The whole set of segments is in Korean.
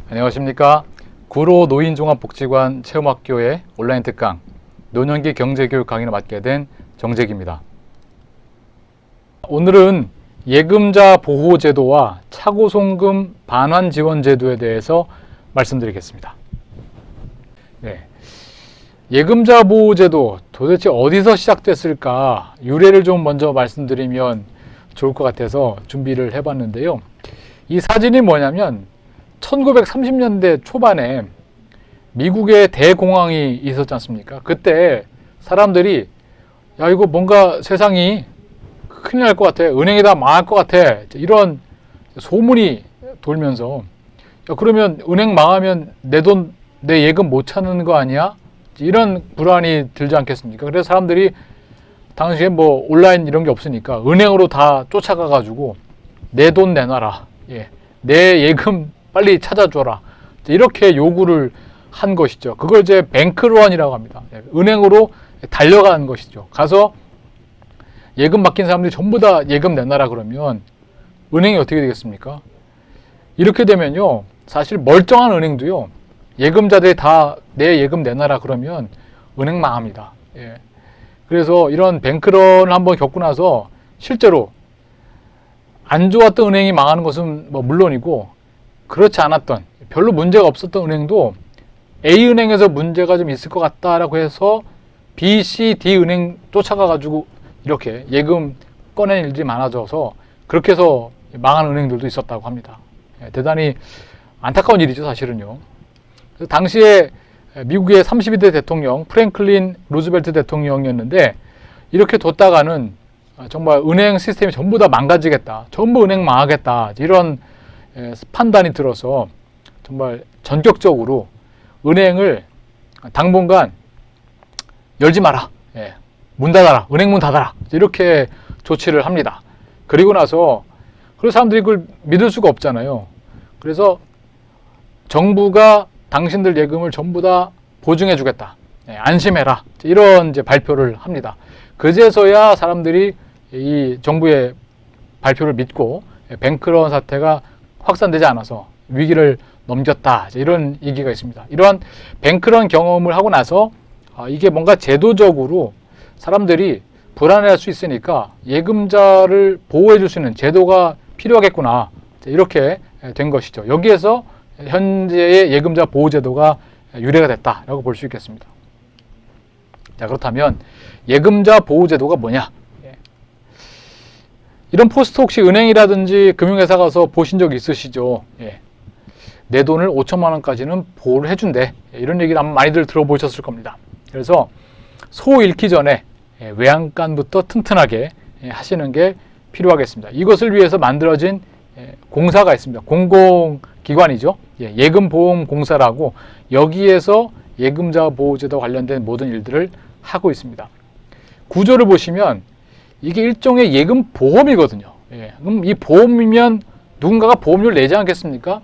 안녕하십니까. 구로 노인종합복지관 체험학교의 온라인 특강 노년기 경제교육 강의를 맡게 된 정재기입니다. 오늘은 예금자 보호제도와 차고송금 반환지원제도에 대해서 말씀드리겠습니다. 예금자 보호제도 도대체 어디서 시작됐을까 유래를 좀 먼저 말씀드리면 좋을 것 같아서 준비를 해봤는데요. 이 사진이 뭐냐면 1930년대 초반에 미국의 대공황이 있었지 않습니까? 그때 사람들이 야 이거 뭔가 세상이 큰일 날 것 같아, 은행이 다 망할 것 같아, 이런 소문이 돌면서 야 그러면 은행 망하면 내 돈, 내 예금 못 찾는 거 아니야? 이런 불안이 들지 않겠습니까? 그래서 사람들이 당시에 뭐 온라인 이런 게 없으니까 은행으로 다 쫓아가 가지고 내 돈 내놔라, 내 예금 빨리 찾아줘라, 이렇게 요구를 한 것이죠. 그걸 이제 뱅크런이라고 합니다. 은행으로 달려가는 것이죠. 가서 예금 맡긴 사람들이 전부 다 예금 내놔라 그러면 은행이 어떻게 되겠습니까? 이렇게 되면요, 사실 멀쩡한 은행도요, 예금자들이 다 내 예금 내놔라 그러면 은행 망합니다. 그래서 이런 뱅크런을 한번 겪고 나서 실제로 안 좋았던 은행이 망하는 것은 뭐 물론이고, 그렇지 않았던, 별로 문제가 없었던 은행도 A은행에서 문제가 좀 있을 것 같다라고 해서 B, C, D 은행 쫓아가가지고 이렇게 예금 꺼낸 일들이 많아져서 그렇게 해서 망한 은행들도 있었다고 합니다. 대단히 안타까운 일이죠, 사실은요. 그래서 당시에 미국의 32대 대통령 프랭클린 루즈벨트 대통령이었는데, 이렇게 뒀다가는 정말 은행 시스템이 전부 다 망가지겠다, 전부 은행 망하겠다, 이런 판단이 들어서 정말 전격적으로 은행을 당분간 열지 마라, 문 닫아라, 은행 문 닫아라, 이렇게 조치를 합니다. 그리고 나서 그 사람들이 그걸 믿을 수가 없잖아요. 그래서 정부가 당신들 예금을 전부 다 보증해 주겠다, 안심해라, 이런 이제 발표를 합니다. 그제서야 사람들이 이 정부의 발표를 믿고 뱅크런 사태가 확산되지 않아서 위기를 넘겼다, 이런 얘기가 있습니다. 이러한 뱅크런 경험을 하고 나서 이게 뭔가 제도적으로 사람들이 불안해할 수 있으니까 예금자를 보호해 줄 수 있는 제도가 필요하겠구나, 이렇게 된 것이죠. 여기에서 현재의 예금자 보호제도가 유래가 됐다라고 볼 수 있겠습니다. 자, 그렇다면 예금자 보호제도가 뭐냐? 이런 포스터 혹시 은행이라든지 금융회사 가서 보신 적 있으시죠? 내 돈을 5천만 원까지는 보호를 해준대, 이런 얘기를 아마 많이들 들어보셨을 겁니다. 그래서 소 잃기 전에 외양간부터 튼튼하게 하시는 게 필요하겠습니다. 이것을 위해서 만들어진 공사가 있습니다. 공공기관이죠. 예금보험공사라고, 여기에서 예금자 보호제도 관련된 모든 일들을 하고 있습니다. 구조를 보시면 이게 일종의 예금보험이거든요. 그럼 이 보험이면 누군가가 보험료를 내지 않겠습니까?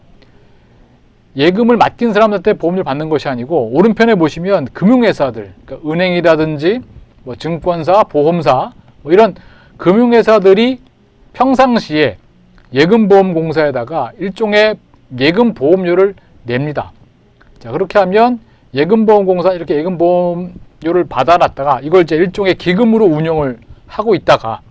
예금을 맡긴 사람한테 보험료를 받는 것이 아니고, 오른편에 보시면 금융회사들, 그러니까 은행이라든지 뭐 증권사, 보험사, 뭐 이런 금융회사들이 평상시에 예금보험공사에다가 일종의 예금보험료를 냅니다. 자, 그렇게 하면 예금보험공사 이렇게 예금보험료를 받아놨다가 이걸 이제 일종의 기금으로 운영을 하고 있다가,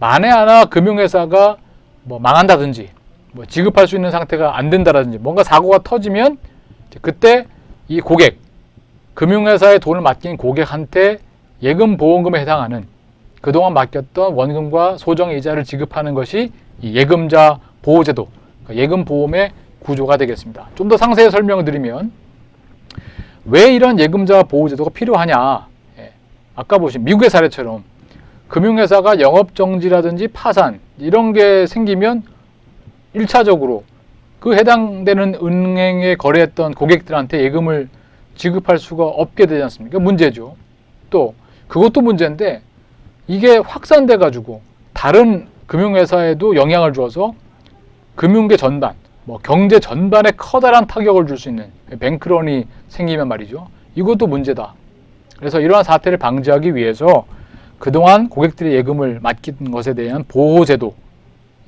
만에 하나 금융회사가 뭐 망한다든지 뭐 지급할 수 있는 상태가 안 된다든지 뭔가 사고가 터지면 그때 이 고객, 금융회사에 돈을 맡긴 고객한테 예금보험금에 해당하는 그동안 맡겼던 원금과 소정의 이자를 지급하는 것이 이 예금자 보호제도, 그러니까 예금보험의 구조가 되겠습니다. 좀 더 상세히 설명을 드리면, 왜 이런 예금자 보호제도가 필요하냐? 아까 보신 미국의 사례처럼 금융회사가 영업정지라든지 파산 이런 게 생기면 1차적으로 그 해당되는 은행에 거래했던 고객들한테 예금을 지급할 수가 없게 되지 않습니까? 문제죠. 또 그것도 문제인데, 이게 확산돼 가지고 다른 금융회사에도 영향을 주어서 금융계 전반, 뭐 경제 전반에 커다란 타격을 줄 수 있는 뱅크런이 생기면 말이죠. 이것도 문제다. 그래서 이러한 사태를 방지하기 위해서 그동안 고객들이 예금을 맡긴 것에 대한 보호제도,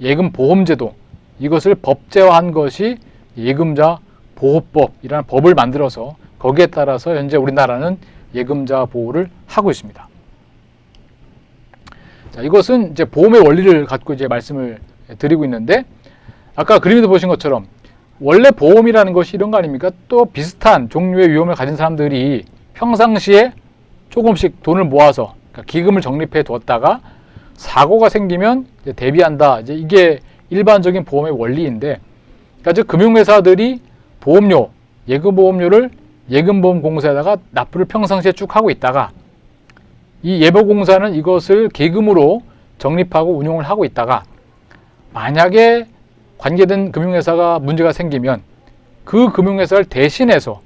예금보험제도, 이것을 법제화한 것이 예금자 보호법이라는 법을 만들어서 거기에 따라서 현재 우리나라는 예금자 보호를 하고 있습니다. 자, 이것은 이제 보험의 원리를 갖고 이제 말씀을 드리고 있는데, 아까 그림에도 보신 것처럼 원래 보험이라는 것이 이런 거 아닙니까? 또 비슷한 종류의 위험을 가진 사람들이 평상시에 조금씩 돈을 모아서, 그러니까 기금을 적립해 두었다가 사고가 생기면 이제 대비한다. 이제 이게 일반적인 보험의 원리인데, 그러니까 즉 금융회사들이 보험료, 예금보험료를 예금보험공사에다가 납부를 평상시에 쭉 하고 있다가, 이 예보공사는 이것을 기금으로 적립하고 운용을 하고 있다가, 만약에 관계된 금융회사가 문제가 생기면 그 금융회사를 대신해서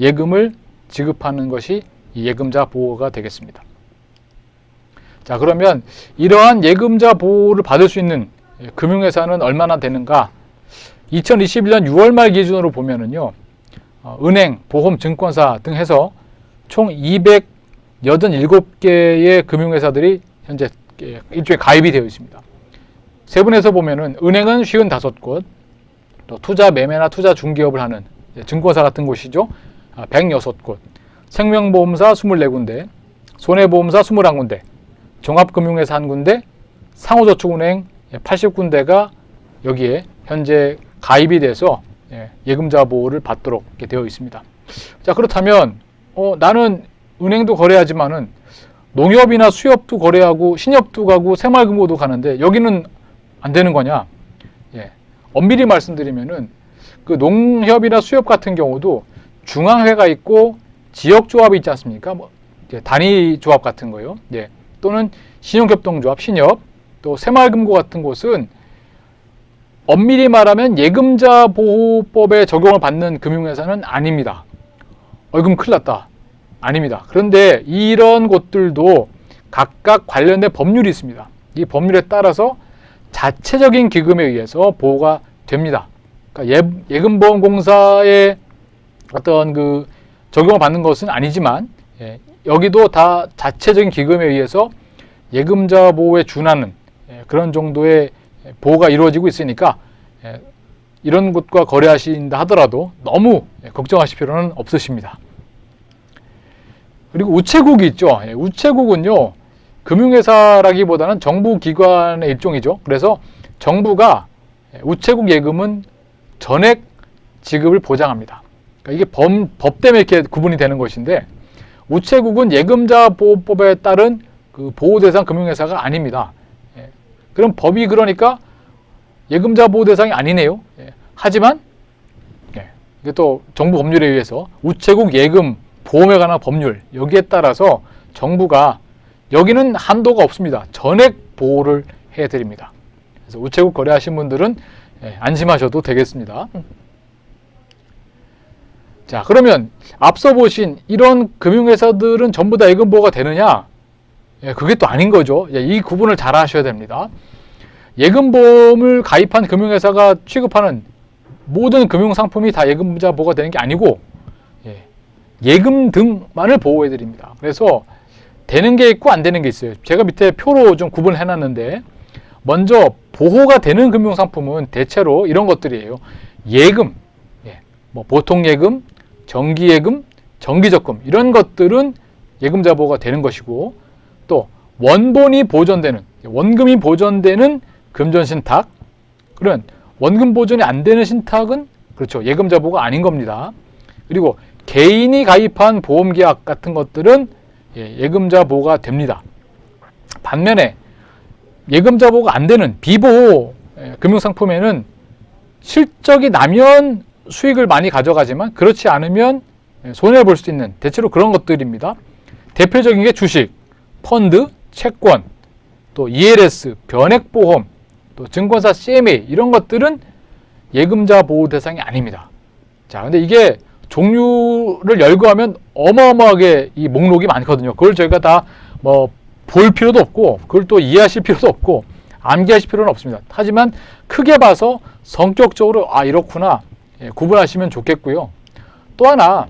예금을 지급하는 것이 이 예금자 보호가 되겠습니다. 자, 그러면 이러한 예금자 보호를 받을 수 있는 금융회사는 얼마나 되는가? 2021년 6월 말 기준으로 보면은요, 은행, 보험, 증권사 등 해서 총 287개의 금융회사들이 현재 일종의 가입이 되어 있습니다. 세분해서 보면은 은행은 55곳, 또 투자 매매나 투자 중개업을 하는 증권사 같은 곳이죠. 106곳, 생명보험사 24군데, 손해보험사 21군데, 종합금융회사 1군데, 상호저축은행 80군데가 여기에 현재 가입이 돼서 예금자 보호를 받도록 되어 있습니다. 자, 그렇다면 나는 은행도 거래하지만은 농협이나 수협도 거래하고 신협도 가고 새마을금고도 가는데 여기는 안 되는 거냐? 엄밀히 말씀드리면은 그 농협이나 수협 같은 경우도 중앙회가 있고 지역조합이 있지 않습니까? 뭐 단위조합 같은 거요. 또는 신용협동조합, 신협, 또 새마을금고 같은 곳은 엄밀히 말하면 예금자 보호법에 적용을 받는 금융회사는 아닙니다. 그럼 큰일 났다. 아닙니다. 그런데 이런 곳들도 각각 관련된 법률이 있습니다. 이 법률에 따라서 자체적인 기금에 의해서 보호가 됩니다. 그러니까 예금보험공사의 어떤 그 적용을 받는 것은 아니지만 여기도 다 자체적인 기금에 의해서 예금자 보호에 준하는 그런 정도의 보호가 이루어지고 있으니까 이런 곳과 거래하신다 하더라도 너무 걱정하실 필요는 없으십니다. 그리고 우체국이 있죠. 우체국은요, 금융회사라기보다는 정부기관의 일종이죠. 그래서 정부가 우체국 예금은 전액 지급을 보장합니다. 그러니까 이게 법 때문에 이렇게 구분이 되는 것인데, 우체국은 예금자 보호법에 따른 그 보호 대상 금융회사가 아닙니다. 그럼 법이 그러니까 예금자 보호 대상이 아니네요. 하지만 이게 또 정부 법률에 의해서 우체국 예금 보험에 관한 법률, 여기에 따라서 정부가 여기는 한도가 없습니다. 전액 보호를 해드립니다. 그래서 우체국 거래하신 분들은 안심하셔도 되겠습니다. 자, 그러면 앞서 보신 이런 금융회사들은 전부 다 예금 보호가 되느냐? 그게 또 아닌 거죠. 이 구분을 잘 하셔야 됩니다. 예금보험을 가입한 금융회사가 취급하는 모든 금융상품이 다 예금자 보호가 되는 게 아니고 예금 등만을 보호해드립니다. 그래서 되는 게 있고 안 되는 게 있어요. 제가 밑에 표로 좀 구분해 놨는데, 먼저 보호가 되는 금융상품은 대체로 이런 것들이에요. 예금, 뭐 보통예금, 정기예금, 정기적금, 이런 것들은 예금자 보호가 되는 것이고, 또 원본이 보존되는, 원금이 보존되는 금전신탁, 그러면 원금 보존이 안 되는 신탁은 그렇죠, 예금자 보호가 아닌 겁니다. 그리고 개인이 가입한 보험계약 같은 것들은 예금자 보호가 됩니다. 반면에 예금자 보호가 안 되는 비보호 금융상품에는 실적이 나면 수익을 많이 가져가지만 그렇지 않으면 손해를 볼 수 있는, 대체로 그런 것들입니다. 대표적인 게 주식, 펀드, 채권, 또 ELS, 변액보험, 또 증권사 CMA, 이런 것들은 예금자 보호 대상이 아닙니다. 자, 근데 이게 종류를 열거하면 어마어마하게 이 목록이 많거든요. 그걸 저희가 다 뭐 볼 필요도 없고, 그걸 또 이해하실 필요도 없고, 암기하실 필요는 없습니다. 하지만 크게 봐서 성격적으로 이렇구나 구분하시면 좋겠고요. 또 하나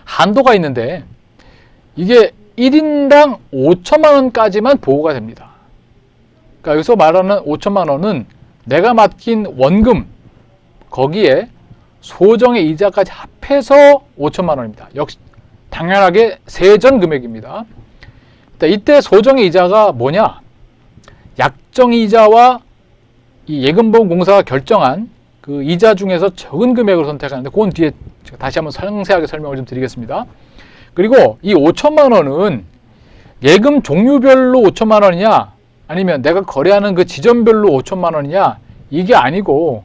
한도가 있는데, 이게 1인당 5천만 원까지만 보호가 됩니다. 그러니까 여기서 말하는 5천만 원은 내가 맡긴 원금, 거기에 소정의 이자까지 합해서 5천만 원입니다. 역시 당연하게 세전 금액입니다. 이때 소정의 이자가 뭐냐? 약정이자와 이 예금보험공사가 결정한 그 이자 중에서 적은 금액을 선택하는데 그건 뒤에 다시 한번 상세하게 설명을 좀 드리겠습니다. 그리고 이 5천만 원은 예금 종류별로 5천만 원이냐 아니면 내가 거래하는 그 지점별로 5천만 원이냐 이게 아니고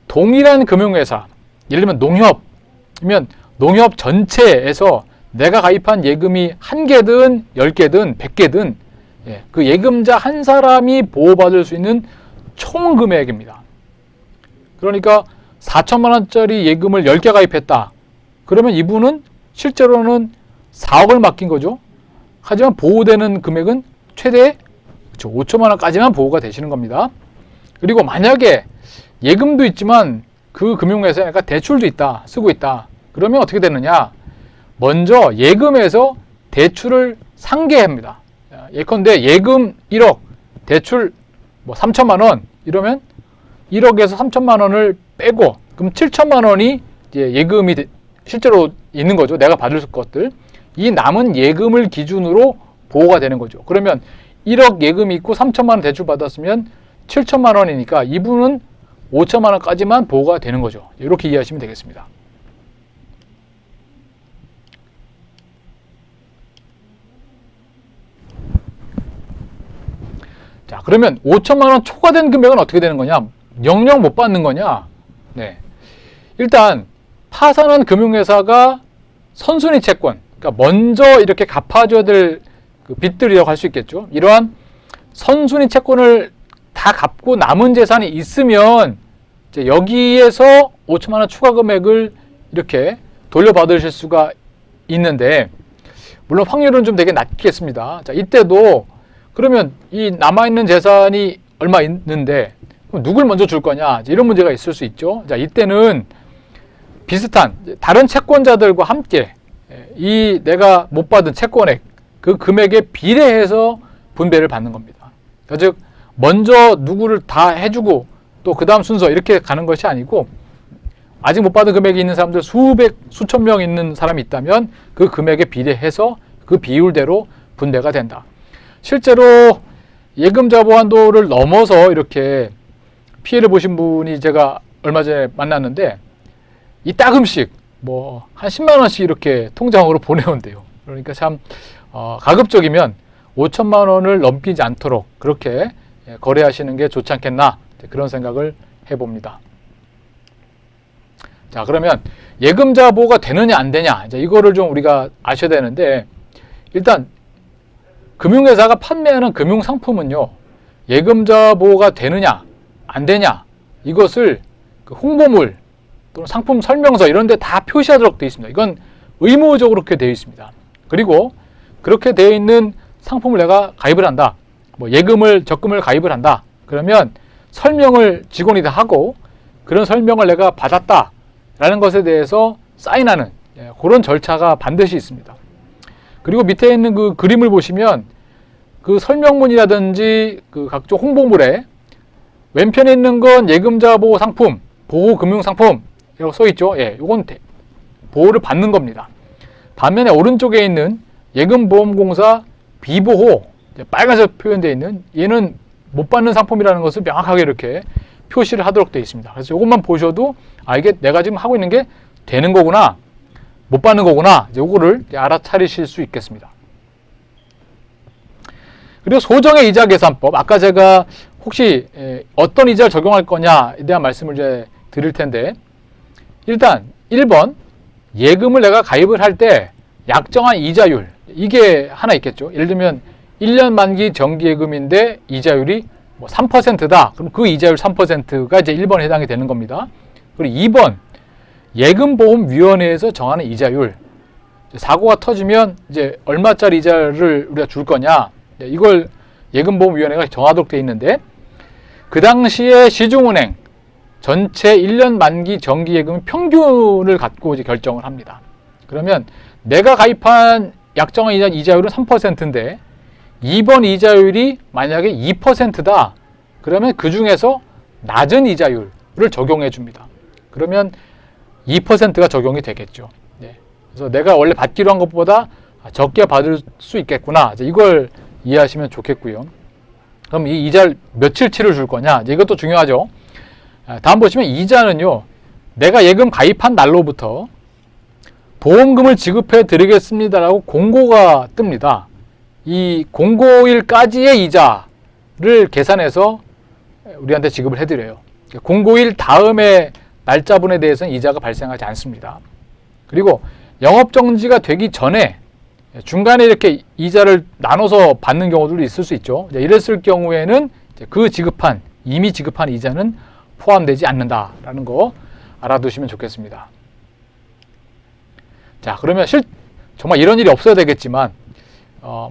동일한 금융회사, 예를 들면 농협이면 농협 전체에서 내가 가입한 예금이 1개든 10개든 100개든 그 예금자 한 사람이 보호받을 수 있는 총 금액입니다. 그러니까 4천만 원짜리 예금을 10개 가입했다. 그러면 이분은 실제로는 4억을 맡긴 거죠. 하지만 보호되는 금액은 최대 5천만 원까지만 보호가 되시는 겁니다. 그리고 만약에 예금도 있지만 그 금융회사가 대출도 있다, 쓰고 있다. 그러면 어떻게 되느냐? 먼저 예금에서 대출을 상계합니다. 예컨대 예금 1억, 대출 뭐 3천만 원 이러면 1억에서 3천만 원을 빼고 그럼 7천만 원이 이제 예금이 실제로 있는 거죠. 내가 받을 것들. 이 남은 예금을 기준으로 보호가 되는 거죠. 그러면 1억 예금이 있고 3천만 원 대출 받았으면 7천만 원이니까 이분은 5천만 원까지만 보호가 되는 거죠. 이렇게 이해하시면 되겠습니다. 자, 그러면 5천만 원 초과된 금액은 어떻게 되는 거냐? 영영 못 받는 거냐? 네. 일단 파산한 금융회사가 선순위 채권, 그러니까 먼저 이렇게 갚아줘야 될 그 빚들이라고 할 수 있겠죠. 이러한 선순위 채권을 다 갚고 남은 재산이 있으면 이제 여기에서 5천만 원 추가 금액을 이렇게 돌려받으실 수가 있는데 물론 확률은 좀 되게 낮겠습니다. 자, 이때도 그러면 이 남아있는 재산이 얼마 있는데 그럼 누굴 먼저 줄 거냐 이런 문제가 있을 수 있죠. 자, 이때는 비슷한 다른 채권자들과 함께 이 내가 못 받은 채권액 그 금액에 비례해서 분배를 받는 겁니다. 즉 먼저 누구를 다 해주고 또 그 다음 순서 이렇게 가는 것이 아니고 아직 못 받은 금액이 있는 사람들 수천 명 있는 사람이 있다면 그 금액에 비례해서 그 비율대로 분배가 된다. 실제로 예금자 보완도를 넘어서 이렇게 피해를 보신 분이 제가 얼마 전에 만났는데 이 따금씩 뭐 한 10만 원씩 이렇게 통장으로 보내온대요. 그러니까 참 가급적이면 5천만 원을 넘기지 않도록 그렇게 거래하시는 게 좋지 않겠나 그런 생각을 해봅니다. 자, 그러면 예금자 보호가 되느냐 안 되냐 이제 이거를 좀 우리가 아셔야 되는데 일단 금융회사가 판매하는 금융상품은요 예금자 보호가 되느냐 안 되냐 이것을 그 홍보물 또는 상품 설명서 이런 데 다 표시하도록 되어 있습니다. 이건 의무적으로 그렇게 되어 있습니다. 그리고 그렇게 되어 있는 상품을 내가 가입을 한다. 뭐 예금을 적금을 가입을 한다. 그러면 설명을 직원이 다 하고 그런 설명을 내가 받았다 라는 것에 대해서 사인하는 그런 절차가 반드시 있습니다. 그리고 밑에 있는 그 그림을 보시면 그 설명문이라든지 그 각종 홍보물에 왼편에 있는 건 예금자 보호 상품, 보호 금융 상품 이라고 써 있죠. 이건 보호를 받는 겁니다. 반면에 오른쪽에 있는 예금보험공사 비보호 빨간색 표현되어 있는 얘는 못 받는 상품이라는 것을 명확하게 이렇게 표시를 하도록 되어 있습니다. 그래서 이것만 보셔도 이게 내가 지금 하고 있는 게 되는 거구나 못 받는 거구나 이거를 알아차리실 수 있겠습니다. 그리고 소정의 이자 계산법 아까 제가 혹시 어떤 이자를 적용할 거냐에 대한 말씀을 이제 드릴 텐데 일단 1번 예금을 내가 가입을 할 때 약정한 이자율 이게 하나 있겠죠. 예를 들면 1년 만기 정기예금인데 이자율이 뭐 3%다. 그럼 그 이자율 3%가 이제 1번에 해당이 되는 겁니다. 그리고 2번 예금보험위원회에서 정하는 이자율 사고가 터지면 이제 얼마짜리 이자를 우리가 줄 거냐 이걸 예금보험위원회가 정하도록 되어 있는데 그 당시에 시중은행 전체 1년 만기 정기예금 평균을 갖고 이제 결정을 합니다. 그러면 내가 가입한 약정한 이자율은 3%인데 2번 이자율이 만약에 2%다. 그러면 그 중에서 낮은 이자율을 적용해 줍니다. 그러면 2%가 적용이 되겠죠. 네. 그래서 내가 원래 받기로 한 것보다 적게 받을 수 있겠구나. 이걸 이해하시면 좋겠고요. 그럼 이 이자를 며칠치를 줄 거냐? 이것도 중요하죠. 다음 보시면 이자는요. 내가 예금 가입한 날로부터 보험금을 지급해 드리겠습니다라고 공고가 뜹니다. 이 공고일까지의 이자를 계산해서 우리한테 지급을 해드려요. 공고일 다음에 날짜분에 대해서는 이자가 발생하지 않습니다. 그리고 영업정지가 되기 전에 중간에 이렇게 이자를 나눠서 받는 경우들도 있을 수 있죠. 이랬을 경우에는 그 이미 지급한 이자는 포함되지 않는다라는 거 알아두시면 좋겠습니다. 자, 그러면 정말 이런 일이 없어야 되겠지만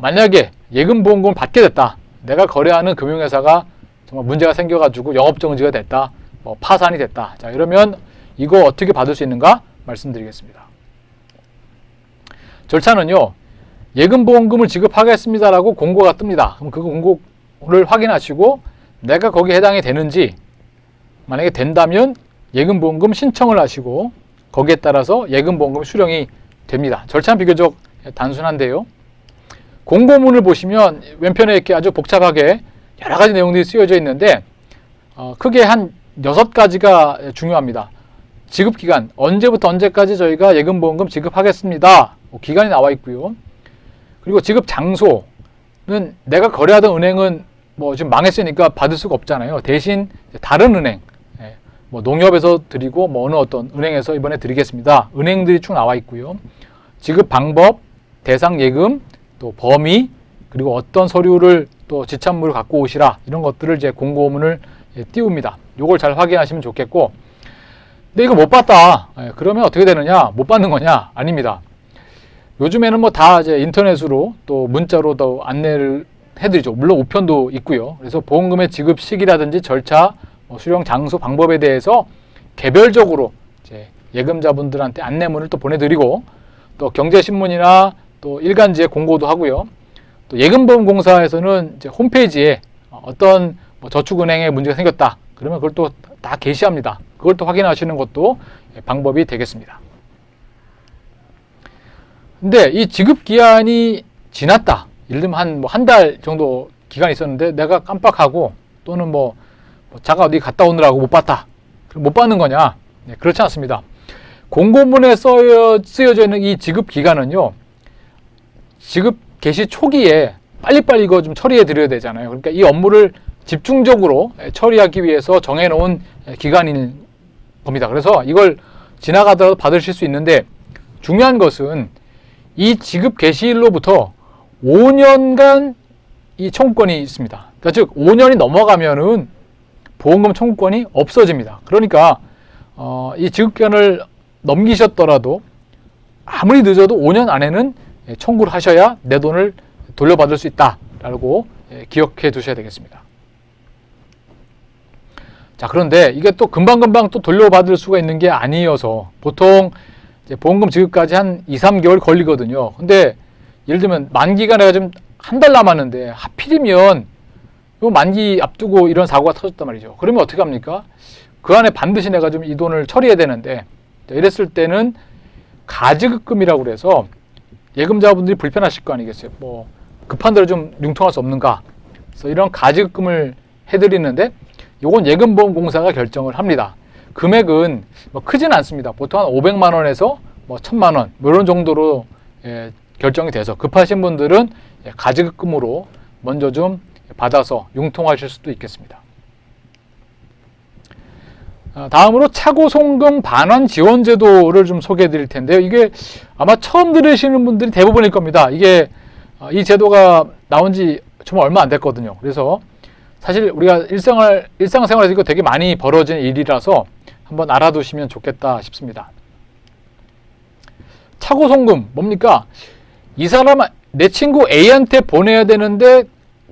만약에 예금보험금을 받게 됐다. 내가 거래하는 금융회사가 정말 문제가 생겨가지고 영업정지가 됐다. 파산이 됐다. 자, 이러면 이거 어떻게 받을 수 있는가 말씀드리겠습니다. 절차는요. 예금보험금을 지급하겠습니다라고 공고가 뜹니다. 그럼 그 공고를 확인하시고 내가 거기에 해당이 되는지 만약에 된다면 예금보험금 신청을 하시고 거기에 따라서 예금보험금 수령이 됩니다. 절차는 비교적 단순한데요. 공고문을 보시면 왼편에 이렇게 아주 복잡하게 여러 가지 내용들이 쓰여져 있는데 크게 한 6가지가 중요합니다. 지급기간, 언제부터 언제까지 저희가 예금보험금 지급하겠습니다. 기간이 나와 있고요. 그리고 지급 장소는 내가 거래하던 은행은 지금 망했으니까 받을 수가 없잖아요. 대신 다른 은행, 농협에서 드리고 어느 어떤 은행에서 이번에 드리겠습니다. 은행들이 쭉 나와 있고요. 지급 방법, 대상 예금, 또 범위, 그리고 어떤 서류를 또 지참물을 갖고 오시라 이런 것들을 이제 공고문을 띄웁니다. 요걸 잘 확인하시면 좋겠고, 근데 이거 못 받다. 그러면 어떻게 되느냐? 못 받는 거냐? 아닙니다. 요즘에는 다 이제 인터넷으로 또 문자로도 안내를 해드리죠. 물론 우편도 있고요. 그래서 보험금의 지급 시기라든지 절차, 수령 장소 방법에 대해서 개별적으로 이제 예금자분들한테 안내문을 또 보내드리고 또 경제신문이나 또 일간지에 공고도 하고요. 또 예금보험공사에서는 이제 홈페이지에 어떤 저축은행에 문제가 생겼다. 그러면 그걸 또 다 게시합니다. 그걸 또 확인하시는 것도 방법이 되겠습니다. 근데 이 지급기한이 지났다. 예를 들면 한 달 정도 기간이 있었는데 내가 깜빡하고 또는 잠깐 어디 갔다 오느라고 못 받다. 그럼 못 받는 거냐? 네, 그렇지 않습니다. 공고문에 쓰여져 있는 이 지급기간은요. 지급 개시 초기에 빨리빨리 이거 좀 처리해 드려야 되잖아요. 그러니까 이 업무를 집중적으로 처리하기 위해서 정해놓은 기간인 겁니다. 그래서 이걸 지나가더라도 받으실 수 있는데 중요한 것은 이 지급 개시일로부터 5년간 이 청구권이 있습니다. 그러니까 즉 5년이 넘어가면은 보험금 청구권이 없어집니다. 그러니까 이 지급기간을 넘기셨더라도 아무리 늦어도 5년 안에는 청구를 하셔야 내 돈을 돌려받을 수 있다라고 기억해 두셔야 되겠습니다. 자, 그런데 이게 또 금방금방 또 돌려받을 수가 있는 게 아니어서 보통 이제 보험금 지급까지 한 2, 3개월 걸리거든요. 근데 예를 들면 만기가 내가 지금 한 달 남았는데 하필이면 요 만기 앞두고 이런 사고가 터졌단 말이죠. 그러면 어떻게 합니까? 그 안에 반드시 내가 좀 이 돈을 처리해야 되는데 이랬을 때는 가지급금이라고 그래서 예금자분들이 불편하실 거 아니겠어요. 급한 대로 좀 융통할 수 없는가. 그래서 이런 가지급금을 해드리는데 요건 예금보험공사가 결정을 합니다. 금액은 크진 않습니다. 보통 한 500만 원에서 1000만 원 이런 정도로 결정이 돼서 급하신 분들은 가지급금으로 먼저 좀 받아서 융통하실 수도 있겠습니다. 다음으로 차고송금 반환 지원 제도를 좀 소개해 드릴 텐데요. 이게 아마 처음 들으시는 분들이 대부분일 겁니다. 이게 이 제도가 나온 지 정말 얼마 안 됐거든요. 그래서 사실 우리가 일상생활에서 이거 되게 많이 벌어진 일이라서 한번 알아두시면 좋겠다 싶습니다. 차고송금 뭡니까? 이 사람 내 친구 A한테 보내야 되는데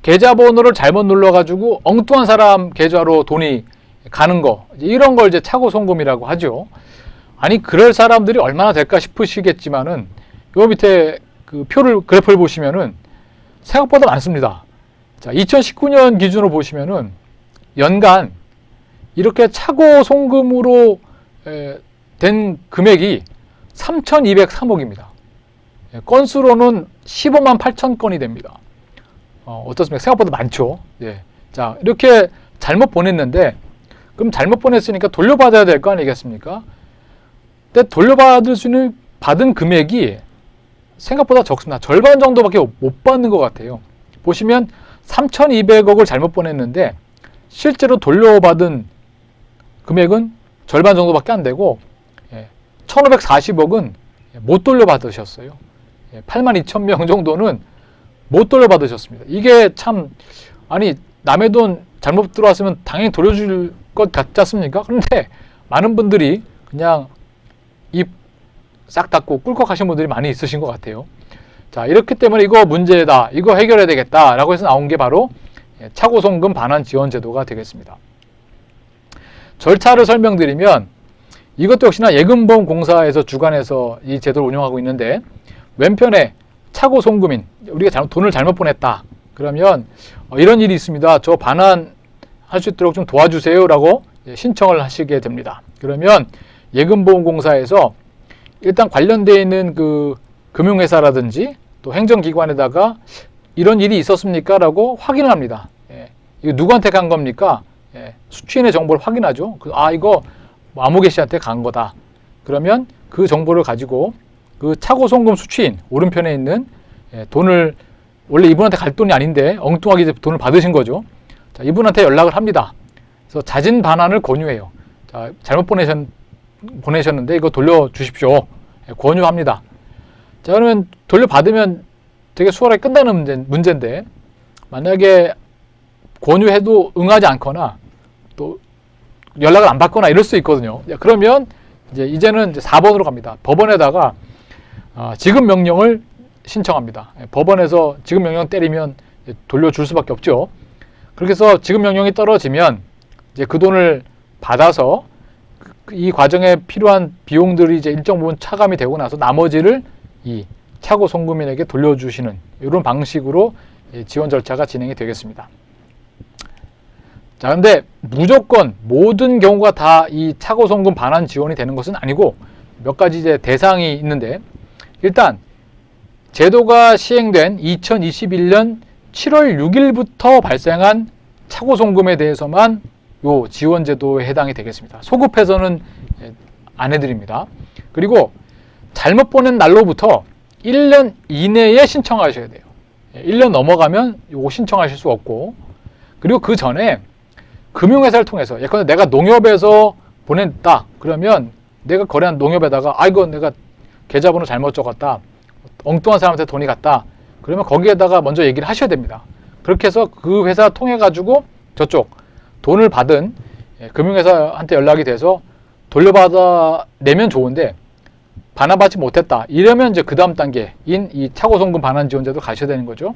계좌번호를 잘못 눌러가지고 엉뚱한 사람 계좌로 돈이 가는 거, 이런 걸 이제 차고송금이라고 하죠. 아니 그럴 사람들이 얼마나 될까 싶으시겠지만은 요 밑에 그 그래프를 보시면은 생각보다 많습니다. 자, 2019년 기준으로 보시면은 연간 이렇게 차고송금으로 된 금액이 3,203억입니다. 건수로는 15만 8천 건이 됩니다. 어떻습니까? 생각보다 많죠. 예. 자, 이렇게 잘못 보냈는데, 그럼 잘못 보냈으니까 돌려받아야 될 거 아니겠습니까? 근데 돌려받을 수 있는 받은 금액이 생각보다 적습니다. 절반 정도밖에 못 받는 것 같아요. 보시면 3,200억을 잘못 보냈는데 실제로 돌려받은 금액은 절반 정도밖에 안 되고 1,540억은 못 돌려받으셨어요. 82,000명 정도는 못 돌려받으셨습니다. 이게 참, 아니 남의 돈 잘못 들어왔으면 당연히 돌려줄 것 같지 않습니까? 그런데 많은 분들이 그냥 입 싹 닫고 꿀꺽하신 분들이 많이 있으신 것 같아요. 자, 이렇기 때문에 이거 문제다, 이거 해결해야 되겠다 라고 해서 나온 게 바로 차고송금 반환 지원 제도가 되겠습니다. 절차를 설명드리면 이것도 역시나 예금보험공사에서 주관해서 이 제도를 운영하고 있는데, 왼편에 차고송금인, 우리가 돈을 잘못 보냈다 그러면 이런 일이 있습니다, 저 반환할 수 있도록 좀 도와주세요 라고 신청을 하시게 됩니다. 그러면 예금보험공사에서 일단 관련되어 있는 그 금융회사라든지 또 행정기관에다가 이런 일이 있었습니까? 라고 확인을 합니다. 이거 누구한테 간 겁니까? 수취인의 정보를 확인하죠. 이거 아무개 씨한테 간 거다. 그러면 그 정보를 가지고 그 차고송금 수취인 오른편에 있는 돈을, 원래 이분한테 갈 돈이 아닌데 엉뚱하게 이제 돈을 받으신 거죠. 자, 이분한테 연락을 합니다. 그래서 자진 반환을 권유해요. 자, 잘못 보내셨는데 이거 돌려주십시오. 권유합니다. 자, 그러면 돌려받으면 되게 수월하게 끝나는 문제인데, 만약에 권유해도 응하지 않거나 또 연락을 안 받거나 이럴 수 있거든요. 그러면 이제는 4번으로 갑니다. 법원에다가 지급 명령을 신청합니다. 법원에서 지급 명령 때리면 돌려줄 수밖에 없죠. 그렇게 해서 지급 명령이 떨어지면 이제 그 돈을 받아서 이 과정에 필요한 비용들이 이제 일정 부분 차감이 되고 나서 나머지를 이 차고송금인에게 돌려주시는 이런 방식으로 지원 절차가 진행이 되겠습니다. 자, 근데 무조건 모든 경우가 다 이 차고송금 반환 지원이 되는 것은 아니고 몇 가지 이제 대상이 있는데, 일단 제도가 시행된 2021년 7월 6일부터 발생한 차고송금에 대해서만 요 지원 제도에 해당이 되겠습니다. 소급해서는 안 해드립니다. 그리고 잘못 보낸 날로부터 1년 이내에 신청하셔야 돼요. 1년 넘어가면 요거 신청하실 수 없고, 그리고 그 전에 금융회사를 통해서, 예컨대 내가 농협에서 보냈다 그러면 내가 거래한 농협에다가 이거 내가 계좌번호 잘못 적었다, 엉뚱한 사람한테 돈이 갔다 그러면 거기에다가 먼저 얘기를 하셔야 됩니다. 그렇게 해서 그 회사 통해 가지고 저쪽 돈을 받은 금융회사한테 연락이 돼서 돌려받아 내면 좋은데, 반환받지 못했다 이러면 이제 그 다음 단계인 이 차고송금 반환 지원제도 가셔야 되는 거죠.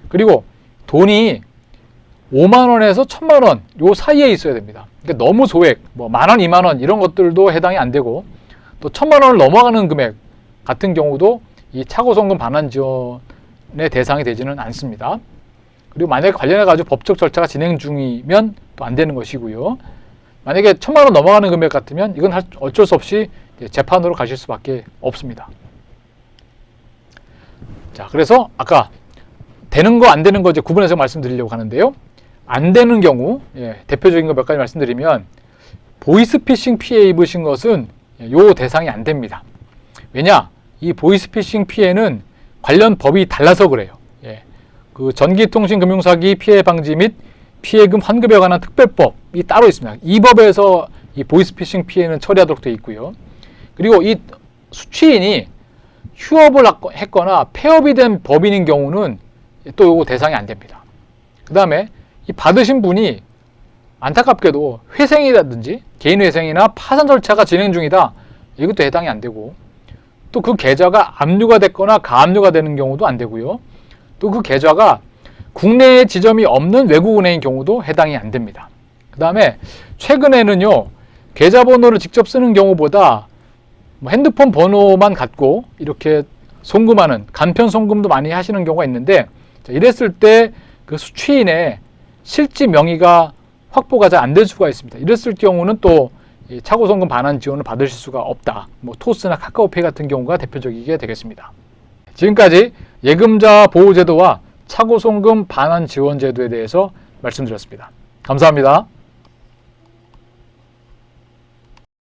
그리고 돈이 5만 원에서 1,000만 원 요 사이에 있어야 됩니다. 그러니까 너무 소액, 뭐 10,000원, 2만 원 이런 것들도 해당이 안 되고, 또 1,000만 원을 넘어가는 금액 같은 경우도 이 차고송금 반환 지원의 대상이 되지는 않습니다. 그리고 만약에 관련해 가지고 법적 절차가 진행 중이면 또 안 되는 것이고요. 만약에 1,000만 원 넘어가는 금액 같으면 이건 어쩔 수 없이 재판으로 가실 수밖에 없습니다. 자, 그래서 아까 되는 거 안 되는 거 이제 구분해서 말씀드리려고 하는데요. 안 되는 경우, 대표적인 거 몇 가지 말씀드리면, 보이스피싱 피해 입으신 것은 요 대상이 안 됩니다. 왜냐? 이 보이스피싱 피해는 관련 법이 달라서 그래요. 그 전기통신금융사기 피해 방지 및 피해금 환급에 관한 특별법이 따로 있습니다. 이 법에서 이 보이스피싱 피해는 처리하도록 되어 있고요. 그리고 이 수취인이 휴업을 했거나 폐업이 된 법인인 경우는 또 요거 대상이 안 됩니다. 그 다음에 이 받으신 분이 안타깝게도 회생이라든지 개인회생이나 파산 절차가 진행 중이다, 이것도 해당이 안 되고, 또 그 계좌가 압류가 됐거나 가압류가 되는 경우도 안 되고요. 또 그 계좌가 국내에 지점이 없는 외국은행인 경우도 해당이 안 됩니다. 그 다음에 최근에는요, 계좌번호를 직접 쓰는 경우보다 핸드폰 번호만 갖고 이렇게 송금하는 간편 송금도 많이 하시는 경우가 있는데, 이랬을 때 그 수취인의 실지 명의가 확보가 잘 안 될 수가 있습니다. 이랬을 경우는 또 이 차고송금 반환 지원을 받으실 수가 없다. 뭐 토스나 카카오페이 같은 경우가 대표적이게 되겠습니다. 지금까지 예금자 보호제도와 차고송금 반환 지원 제도에 대해서 말씀드렸습니다. 감사합니다.